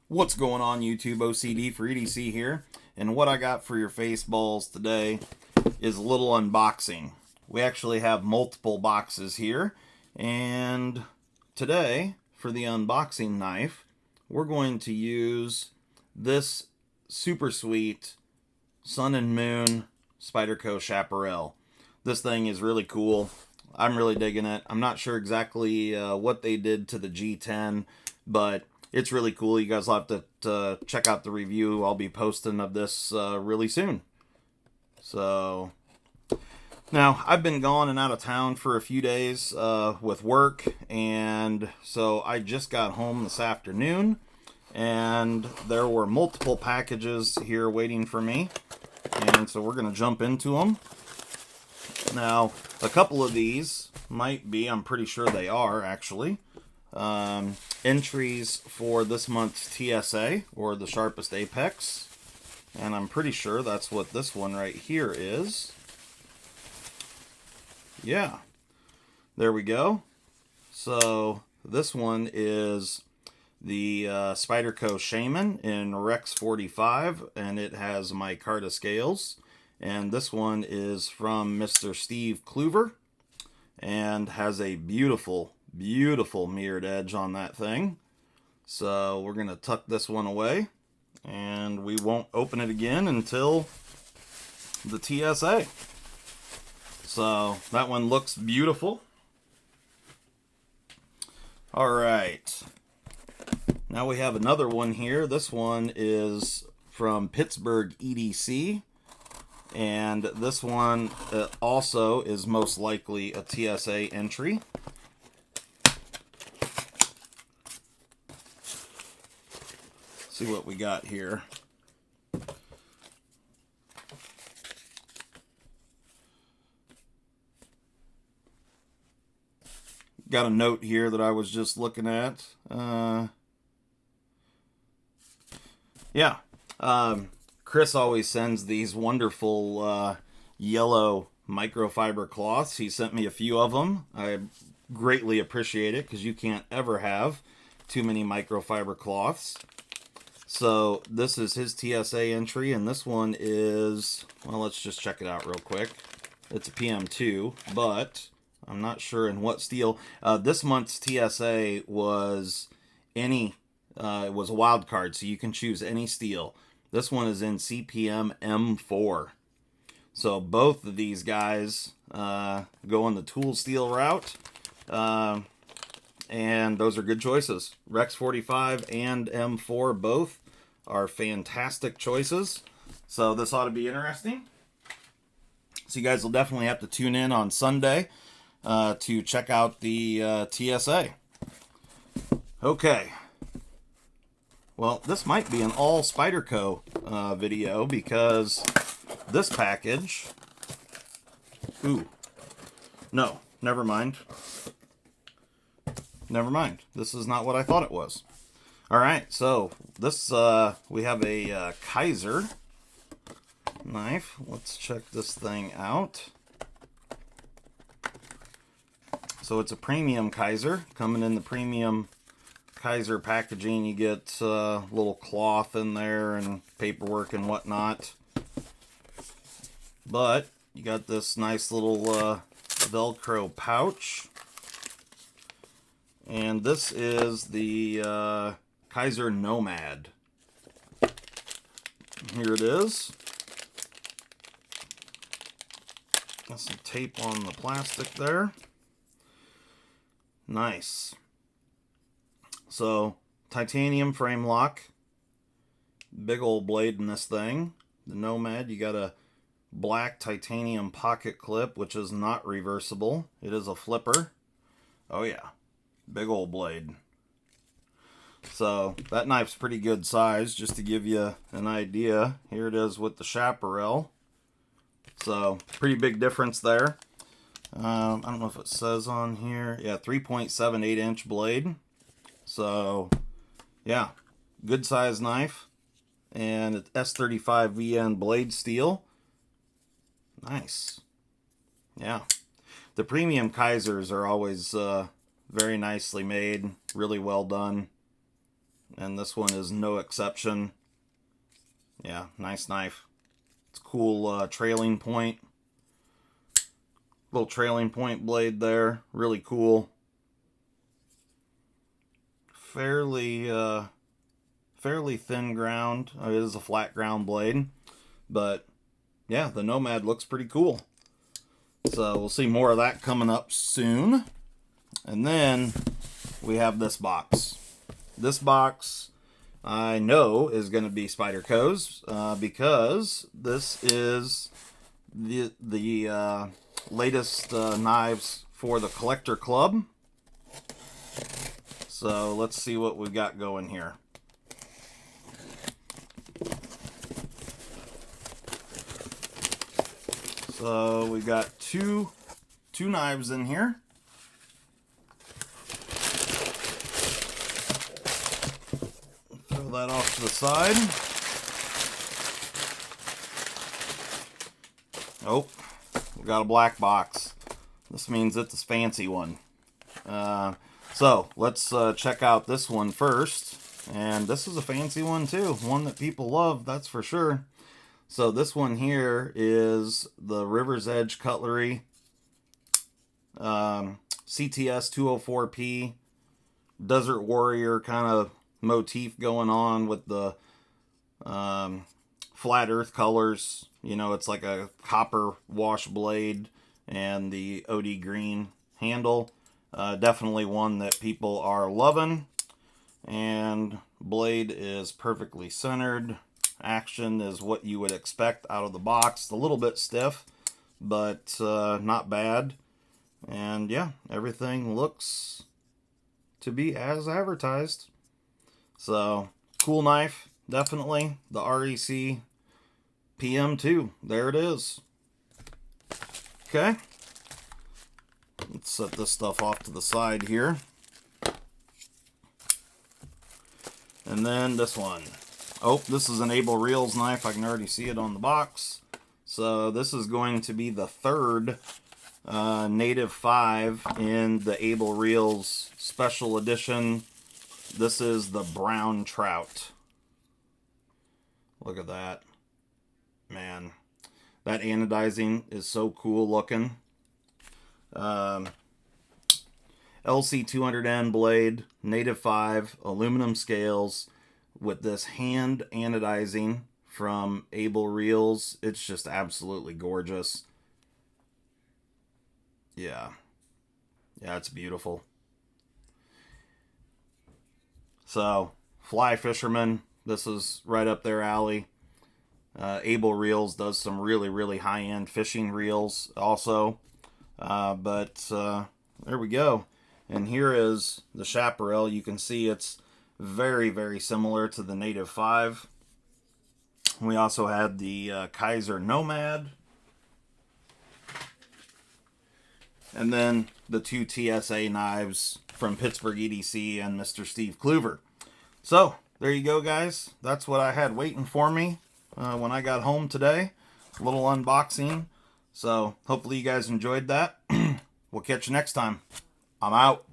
What's going on, YouTube? OCD for EDC here, and what I got for your face balls today is a little unboxing. We actually have multiple boxes here, and today for the unboxing knife we're going to use this super sweet Sun and Moon Spyderco Chaparral. This thing is really cool. I'm really digging it. I'm not sure exactly what they did to the G10, but it's really cool. You guys will have to check out the review I'll be posting of this really soon. So, now, I've been gone and out of town for a few days with work, and so I just got home this afternoon, and there were multiple packages here waiting for me, and so we're going to jump into them. Now, a couple of these might be, I'm pretty sure they are actually, entries for this month's TSA, or the Sharpest Apex, and I'm pretty sure that's what this one right here is. Yeah, there we go. So this one is the Spyderco Shaman in Rex 45, and it has micarta scales. And this one is from Mr. Steve Kluver, and has a beautiful, beautiful mirrored edge on that thing. So we're going to tuck this one away, and we won't open it again until the TSA. So that one looks beautiful. Alright, now we have another one here. This one is from Pittsburgh EDC, and this one also is most likely a TSA entry. See what we got here. Got a note here that I was just looking at. Chris always sends these wonderful yellow microfiber cloths. He sent me a few of them. I greatly appreciate it because you can't ever have too many microfiber cloths. So this is his TSA entry, and this one is, well, let's just check it out real quick. It's a PM2, but I'm not sure in what steel. This month's TSA was it was a wild card, so you can choose any steel. This one is in CPM M4. So both of these guys go in the tool steel route, and those are good choices. Rex 45 and M4 both are fantastic choices. So this ought to be interesting. So you guys will definitely have to tune in on Sunday to check out the TSA. Okay. Well, this might be an all Spyderco video, because this package... Ooh. No, never mind. Never mind. This is not what I thought it was. Alright, so this, we have a Kaiser knife. Let's check this thing out. So it's a premium Kaiser, coming in the premium Kaiser packaging. You get a little cloth in there and paperwork and whatnot. But you got this nice little Velcro pouch. And this is the Kaiser Nomad. Here it is. Got some tape on the plastic there. Nice. So, titanium frame lock. Big old blade in this thing. The Nomad, you got a black titanium pocket clip, which is not reversible. It is a flipper. Oh yeah. Big old blade. So, that knife's pretty good size, just to give you an idea. Here it is with the Chaparral. So, pretty big difference there. I don't know if it says on here. Yeah, 3.78 inch blade. So, yeah, good size knife. And it's S35 VN blade steel. Nice. Yeah. The premium Kaisers are always very nicely made, really well done. and this one is no exception. Yeah, nice knife. It's cool trailing point. Little trailing point blade there. Really cool. Fairly thin ground. It is a flat ground blade. But yeah, the Nomad looks pretty cool. So we'll see more of that coming up soon. And then we have this box. This box I know is going to be Spyderco's because this is the latest knives for the Collector Club. So let's see what we got going here. So we got two knives in here. Throw that off to the side. Oh, we got a black box. This means it's a fancy one. So let's check out this one first. And this is a fancy one too. One that people love, that's for sure. So this one here is the River's Edge Cutlery CTS 204P Desert Warrior kind of motif going on with the flat earth colors. You know, it's like a copper wash blade and the OD green handle. Definitely one that people are loving. And blade is perfectly centered. Action is what you would expect out of the box. A little bit stiff, but not bad. And yeah, everything looks to be as advertised. So, cool knife, definitely. The REC PM2, there it is. Okay. Let's set this stuff off to the side here. And then this one. Oh, this is an Able Reels knife. I can already see it on the box. So this is going to be the third Native 5 in the Able Reels Special Edition. This is the Brown Trout. Look at that. Man, that anodizing is so cool looking. LC200N blade, Native 5, aluminum scales, with this hand anodizing from Able Reels. It's just absolutely gorgeous. Yeah, it's beautiful. So, fly fishermen, this is right up their alley. Able Reels does some really high-end fishing reels also. But there we go. And here is the chaparral. You can see it's very similar to the Native 5. We also had the Kaiser Nomad. And then the two TSA knives from Pittsburgh EDC and Mr. Steve Kluver. So, there you go, guys. That's what I had waiting for me when I got home today. A little unboxing. So, hopefully you guys enjoyed that. We'll catch you next time. I'm out.